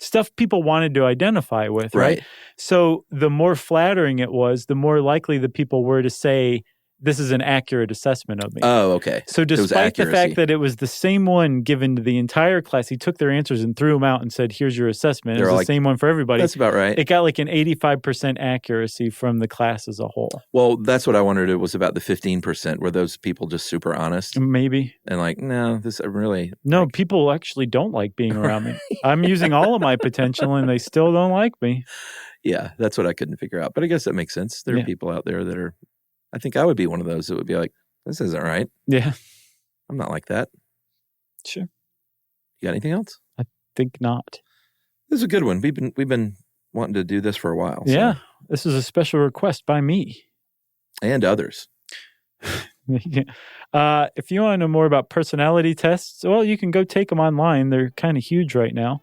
Stuff people wanted to identify with, right? So the more flattering it was, the more likely the people were to say, this is an accurate assessment of me. Oh, okay. So despite the fact that it was the same one given to the entire class, he took their answers and threw them out and said, here's your assessment. It was the same one for everybody. That's about right. It got like an 85% accuracy from the class as a whole. Well, that's what I wondered. It was about the 15%. Were those people just super honest? Maybe. And like, no, this really... No, people actually don't like being around me. I'm using all of my potential and they still don't like me. Yeah, that's what I couldn't figure out. But I guess that makes sense. There are people out there that are... I think I would be one of those that would be like, this isn't right. Yeah. I'm not like that. Sure. You got anything else? I think not. This is a good one. We've been wanting to do this for a while. Yeah. So. This is a special request by me. And others. If you want to know more about personality tests, well, you can go take them online. They're kind of huge right now.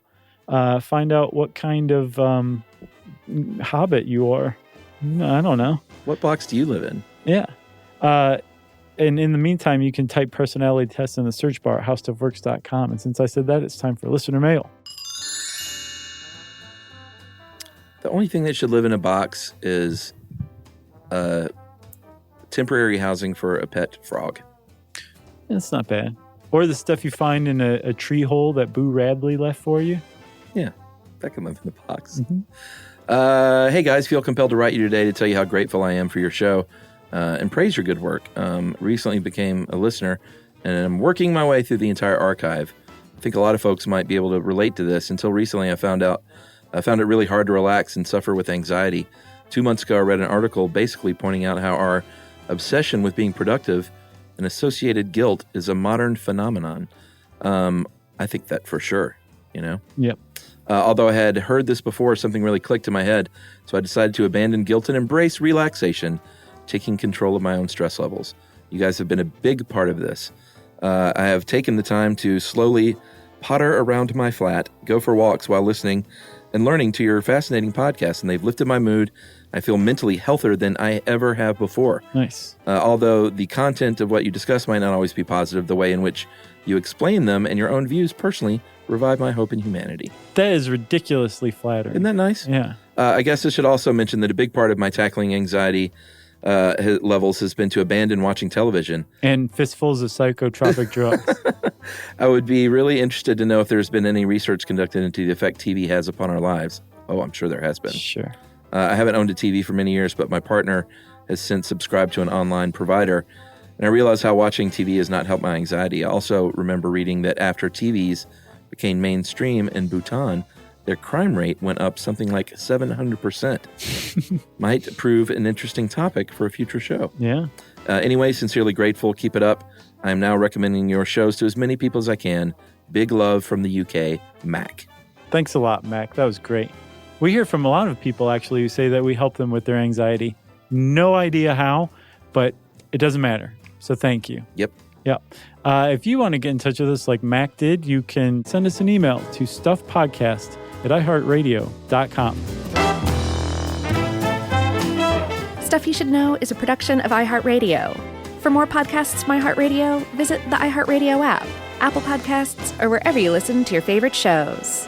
Find out what kind of hobbit you are. I don't know. What box do you live in? Yeah. And in the meantime, you can type personality tests in the search bar at howstuffworks.com. And since I said that, it's time for listener mail. The only thing that should live in a box is temporary housing for a pet frog. That's not bad. Or the stuff you find in a tree hole that Boo Radley left for you. Yeah, that can live in the box. Mm-hmm. Hey guys, feel compelled to write you today to tell you how grateful I am for your show and praise your good work. Recently became a listener and I'm working my way through the entire archive. I think a lot of folks might be able to relate to this. Until recently, I found it really hard to relax and suffer with anxiety. 2 months ago, I read an article basically pointing out how our obsession with being productive and associated guilt is a modern phenomenon. I think that for sure, you know? Yep. Although I had heard this before, something really clicked in my head, so I decided to abandon guilt and embrace relaxation, taking control of my own stress levels. You guys have been a big part of this. I have taken the time to slowly potter around my flat, go for walks while listening and learning to your fascinating podcast, and they've lifted my mood. I feel mentally healthier than I ever have before. Nice. Although the content of what you discuss might not always be positive, the way in which you explain them and your own views personally revive my hope in humanity. That is ridiculously flattering. Isn't that nice? Yeah. I guess I should also mention that a big part of my tackling anxiety levels has been to abandon watching television. And fistfuls of psychotropic drugs. I would be really interested to know if there's been any research conducted into the effect TV has upon our lives. Oh, I'm sure there has been. Sure. I haven't owned a TV for many years, but my partner has since subscribed to an online provider, and I realize how watching TV has not helped my anxiety. I also remember reading that after TVs became mainstream in Bhutan, their crime rate went up something like 700%. Might prove an interesting topic for a future show. Yeah. Anyway, sincerely grateful. Keep it up. I am now recommending your shows to as many people as I can. Big love from the UK, Mac. Thanks a lot, Mac. That was great. We hear from a lot of people, actually, who say that we help them with their anxiety. No idea how, but it doesn't matter. So thank you. Yep. Yep. If you want to get in touch with us like Mac did, you can send us an email to stuffpodcast@iheartradio.com. Stuff You Should Know is a production of iHeartRadio. For more podcasts from iHeartRadio, visit the iHeartRadio app, Apple Podcasts, or wherever you listen to your favorite shows.